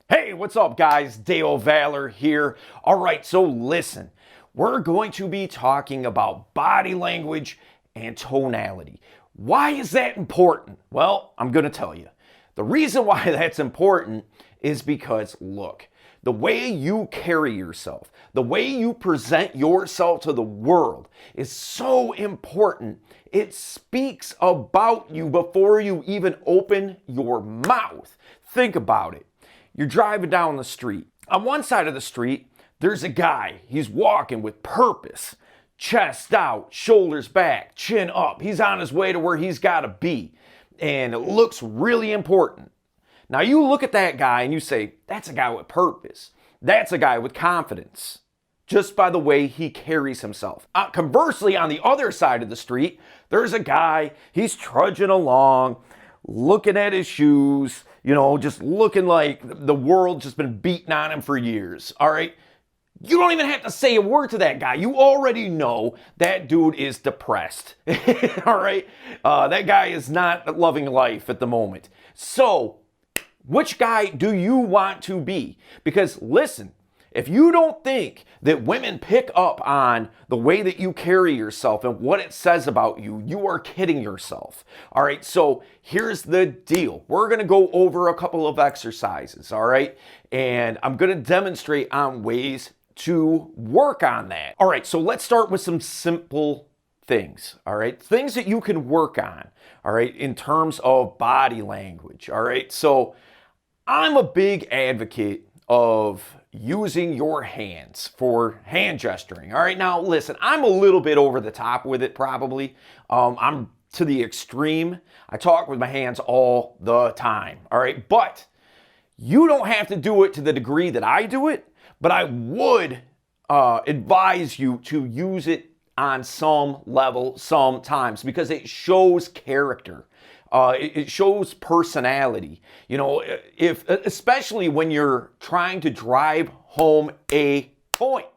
Hey, what's up, guys? Dale Valor here. All right, so listen, we're going to be talking about body language and tonality. Why is that important? Well, I'm going to tell you. The reason why that's important is because, look, the way you carry yourself, the way you present yourself to the world is so important. It speaks about you before you even open your mouth. Think about it. You're driving down the street. On one side of the street, there's a guy. He's walking with purpose. Chest out, shoulders back, chin up. He's on his way to where he's got to be. And it looks really important. Now you look at that guy and you say, that's a guy with purpose. That's a guy with confidence. Just by the way he carries himself. Conversely, on the other side of the street, there's a guy. He's trudging along, looking at his shoes, just looking like the world just been beating on him for years, all right? You don't even have to say a word to that guy. You already know that dude is depressed, all right? That guy is not loving life at the moment. So, which guy do you want to be? Because listen, if you don't think that women pick up on the way that you carry yourself and what it says about you, you are kidding yourself. All right, so here's the deal. We're gonna go over a couple of exercises, all right? And I'm gonna demonstrate on ways to work on that. All right, so let's start with some simple things, all right? Things that you can work on, all right, in terms of body language, all right? So I'm a big advocate of using your hands for hand gesturing. All right, now listen, I'm a little bit over the top with it probably. I'm to the extreme. I talk with my hands all the time. All right, but you don't have to do it to the degree that I do it, but I would advise you to use it on some level sometimes because it shows character. It shows personality, especially when you're trying to drive home a point,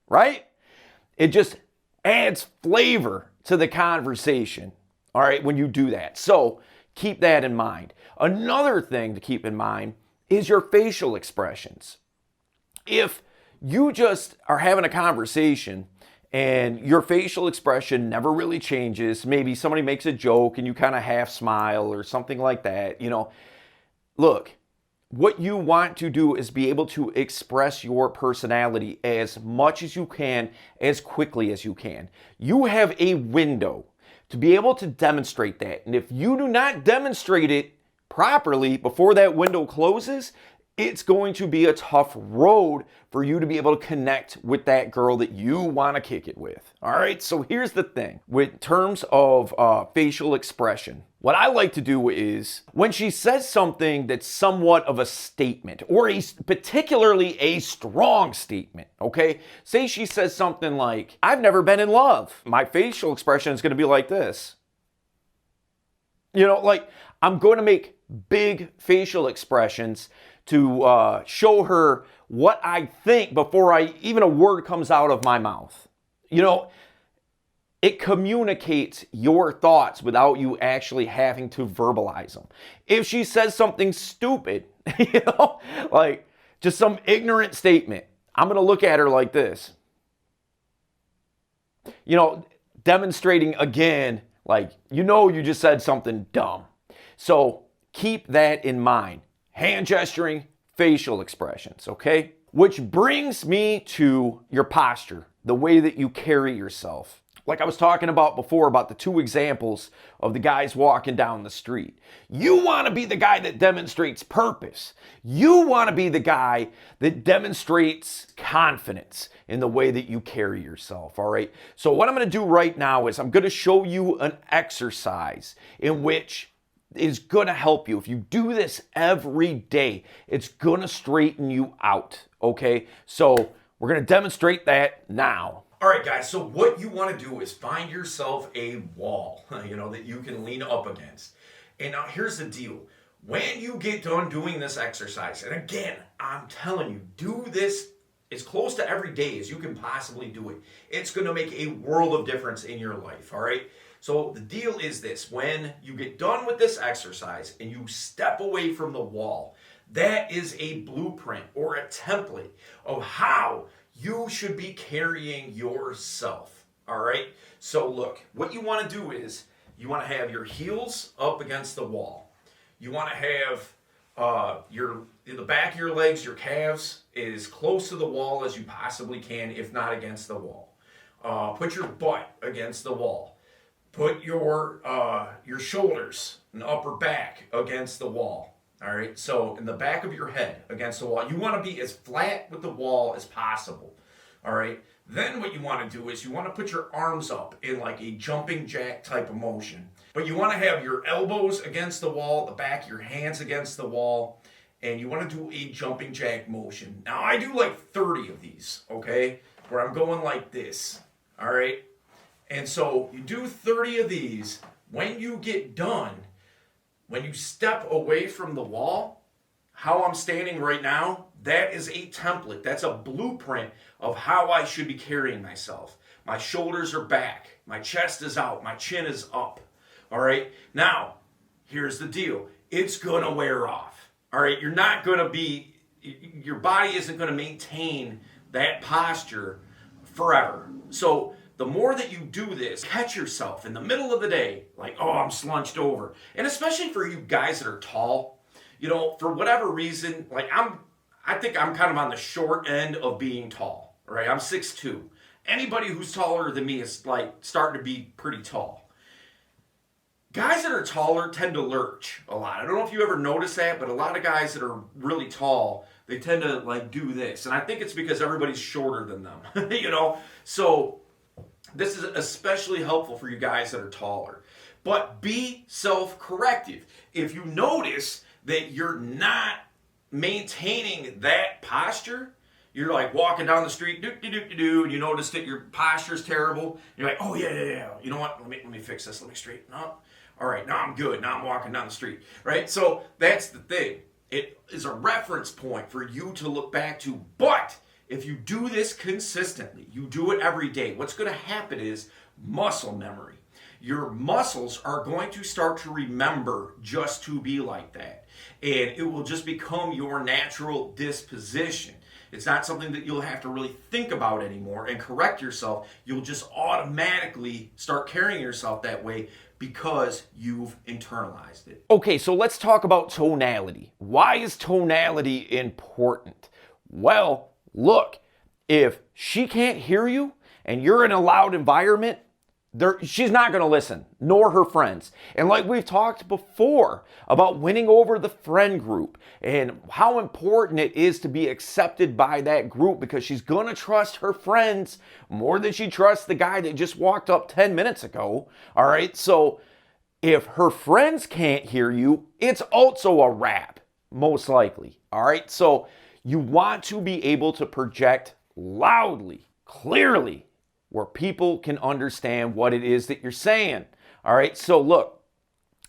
right? It just adds flavor to the conversation, all right, when you do that. So keep that in mind. Another thing to keep in mind is your facial expressions. If you just are having a conversation and your facial expression never really changes. Maybe somebody makes a joke and you kind of half smile or something like that. Look, what you want to do is be able to express your personality as much as you can, as quickly as you can. You have a window to be able to demonstrate that. And if you do not demonstrate it properly before that window closes, it's going to be a tough road for you to be able to connect with that girl that you want to kick it with. All right, so here's the thing. With terms of facial expression, what I like to do is when she says something that's somewhat of a statement or particularly a strong statement, okay? Say she says something like, I've never been in love. My facial expression is going to be like this. I'm going to make big facial expressions to show her what I think before even a word comes out of my mouth. It communicates your thoughts without you actually having to verbalize them. If she says something stupid, like just some ignorant statement, I'm going to look at her like this. Demonstrating again, like, you just said something dumb. So keep that in mind. Hand gesturing, facial expressions, okay? Which brings me to your posture, the way that you carry yourself. Like I was talking about before about the two examples of the guys walking down the street. You want to be the guy that demonstrates purpose. You want to be the guy that demonstrates confidence in the way that you carry yourself, all right? So what I'm going to do right now is I'm going to show you an exercise in which is going to help you. If you do this every day, it's going to straighten you out, okay? So we're going to demonstrate that now. All right, guys, so what you want to do is find yourself a wall, that you can lean up against. And now here's the deal. When you get done doing this exercise, and again, I'm telling you, do this as close to every day as you can possibly do it. It's going to make a world of difference in your life, all right? So the deal is this. When you get done with this exercise and you step away from the wall, That is a blueprint or a template of how you should be carrying yourself. All right? So look, what you want to do is you want to have your heels up against the wall. You want to have the back of your legs, your calves, as close to the wall as you possibly can, if not against the wall. Put your butt against the wall. Put your shoulders and upper back against the wall. All right, so in the back of your head against the wall. You want to be as flat with the wall as possible. All right, then what you want to do is you want to put your arms up in like a jumping jack type of motion. But you want to have your elbows against the wall, the back of your hands against the wall, and you want to do a jumping jack motion. Now I do like 30 of these, okay, where I'm going like this. All right, and so you do 30 of these. When you get done, when you step away from the wall, how I'm standing right now, that is a template. That's a blueprint of how I should be carrying myself. My shoulders are back. My chest is out. My chin is up. All right? Now, here's the deal. It's going to wear off. All right? You're not going to be, your body isn't going to maintain that posture forever. So the more that you do this, catch yourself in the middle of the day, like, oh, I'm slunched over. And especially for you guys that are tall, you know, for whatever reason, like I think I'm kind of on the short end of being tall, right? I'm 6'2". Anybody who's taller than me is like starting to be pretty tall. Guys that are taller tend to lurch a lot. I don't know if you ever notice that, but a lot of guys that are really tall, they tend to like do this. And I think it's because everybody's shorter than them, you know? So this is especially helpful for you guys that are taller. But be self-corrective. If you notice that you're not maintaining that posture, you're like walking down the street, and you notice that your posture's terrible. You're like, oh yeah. You know what? Let me fix this. Let me straighten up. All right, now I'm good. Now I'm walking down the street, right? So that's the thing. It is a reference point for you to look back to. But if you do this consistently, you do it every day, what's going to happen is muscle memory. Your muscles are going to start to remember just to be like that. And it will just become your natural disposition. It's not something that you'll have to really think about anymore and correct yourself. You'll just automatically start carrying yourself that way because you've internalized it. Okay, so let's talk about tonality. Why is tonality important? Well, look, if she can't hear you and you're in a loud environment, she's not going to listen, nor her friends. And like we've talked before about winning over the friend group and how important it is to be accepted by that group, because she's going to trust her friends more than she trusts the guy that just walked up 10 minutes ago. All right, so if her friends can't hear you, it's also a wrap, most likely. All right, so you want to be able to project loudly, clearly, where people can understand what it is that you're saying. All right, so look,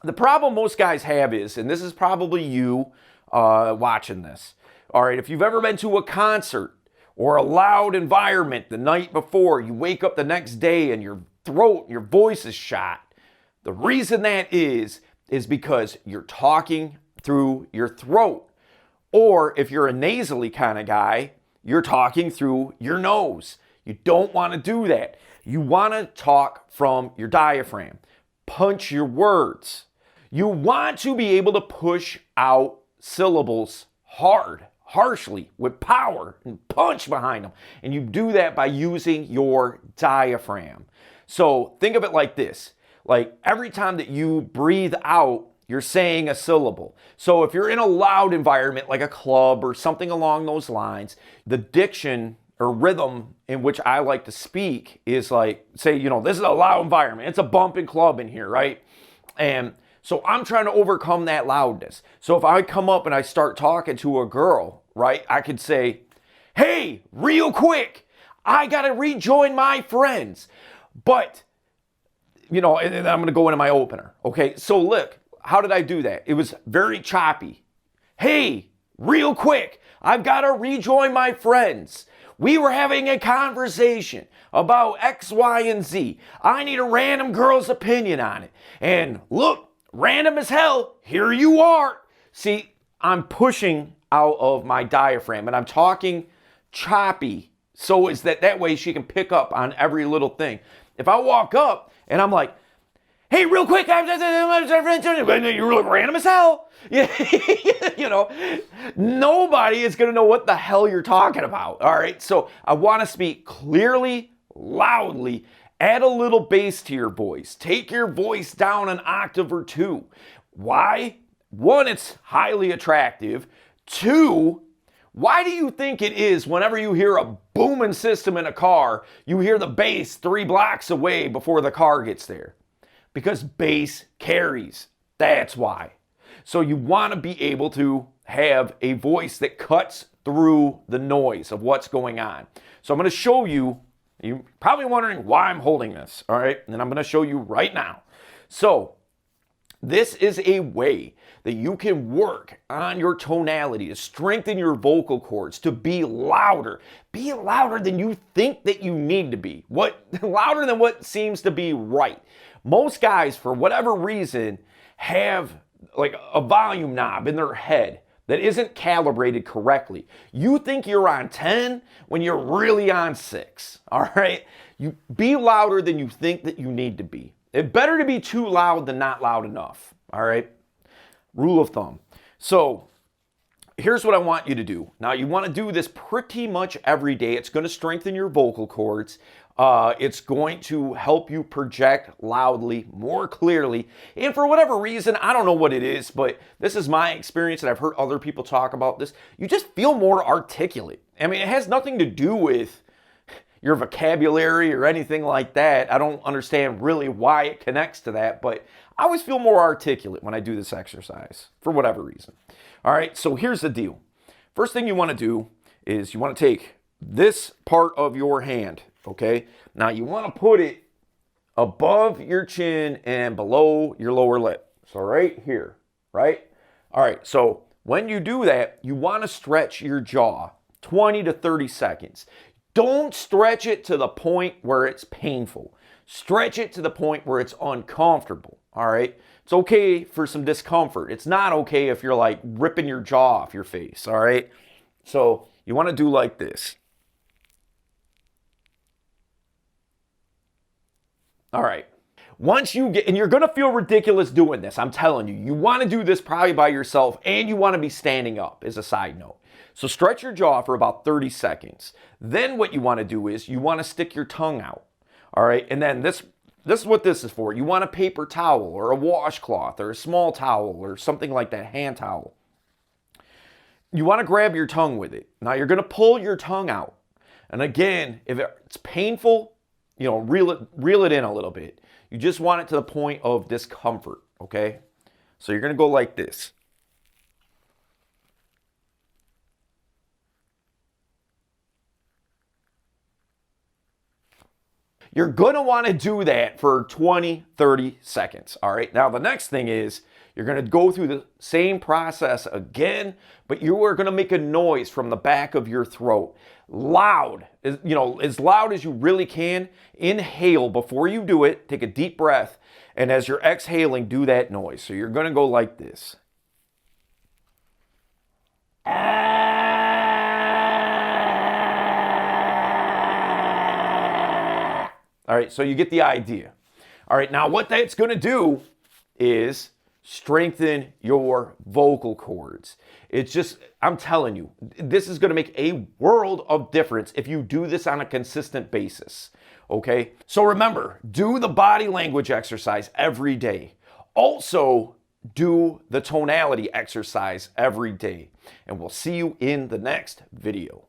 the problem most guys have is, and this is probably you watching this, all right, if you've ever been to a concert or a loud environment the night before, you wake up the next day and your throat, your voice is shot. The reason that is because you're talking through your throat. Or if you're a nasally kind of guy, you're talking through your nose. You don't want to do that. You want to talk from your diaphragm. Punch your words. You want to be able to push out syllables hard, harshly, with power and punch behind them. And you do that by using your diaphragm. So think of it like this. Like every time that you breathe out, you're saying a syllable. So if you're in a loud environment like a club or something along those lines, the diction or rhythm in which I like to speak is like, say, this is a loud environment. It's a bumping club in here, right? And so I'm trying to overcome that loudness. So if I come up and I start talking to a girl, right, I could say, hey, real quick, I got to rejoin my friends. But, and then I'm going to go into my opener. Okay, so look, how did I do that? It was very choppy. Hey, real quick, I've got to rejoin my friends. We were having a conversation about X, Y, and Z. I need a random girl's opinion on it. And look, random as hell, here you are. See, I'm pushing out of my diaphragm and I'm talking choppy so is that way she can pick up on every little thing. If I walk up and I'm like, hey, real quick, you look random as hell. Nobody is going to know what the hell you're talking about. All right. So I want to speak clearly, loudly, add a little bass to your voice. Take your voice down an octave or two. Why? One, it's highly attractive. Two, why do you think it is whenever you hear a booming system in a car, you hear the bass 3 blocks away before the car gets there? Because bass carries. That's why. So you want to be able to have a voice that cuts through the noise of what's going on. So I'm going to show you. You're probably wondering why I'm holding this. All right. And I'm going to show you right now. So this is a way that you can work on your tonality to strengthen your vocal cords, to be louder. Be louder than you think that you need to be. Louder than what seems to be right. Most guys, for whatever reason, have like a volume knob in their head that isn't calibrated correctly. You think you're on 10 when you're really on 6. All right? You be louder than you think that you need to be. It's better to be too loud than not loud enough. All right? Rule of thumb. So here's what I want you to do. Now, you want to do this pretty much every day. It's going to strengthen your vocal cords. It's going to help you project loudly, more clearly. And for whatever reason, I don't know what it is, but this is my experience, and I've heard other people talk about this. You just feel more articulate. I mean, it has nothing to do with your vocabulary or anything like that. I don't understand really why it connects to that, but I always feel more articulate when I do this exercise for whatever reason. All right, so here's the deal. First thing you want to do is you want to take this part of your hand, okay? Now you want to put it above your chin and below your lower lip. So right here, right? All right, so when you do that, you want to stretch your jaw 20 to 30 seconds. Don't stretch it to the point where it's painful. Stretch it to the point where it's uncomfortable, all right? It's okay for some discomfort. It's not okay if you're like ripping your jaw off your face, all right? So you want to do like this. All right. Once you get, and you're going to feel ridiculous doing this, I'm telling you. You want to do this probably by yourself, and you want to be standing up as a side note. So stretch your jaw for about 30 seconds. Then what you want to do is you want to stick your tongue out. All right. And then this is what this is for. You want a paper towel or a washcloth or a small towel or something like that, hand towel. You want to grab your tongue with it. Now you're going to pull your tongue out. And again, if it's painful, reel it in a little bit. You just want it to the point of discomfort, okay? So you're going to go like this. You're going to want to do that for 20, 30 seconds, all right? Now, the next thing is you're going to go through the same process again, but you are going to make a noise from the back of your throat. Loud, as loud as you really can. Inhale before you do it. Take a deep breath, and as you're exhaling, do that noise. So you're going to go like this. All right, so you get the idea. All right, now what that's going to do is strengthen your vocal cords. It's just, I'm telling you, this is going to make a world of difference if you do this on a consistent basis, okay? So remember, do the body language exercise every day. Also, do the tonality exercise every day. And we'll see you in the next video.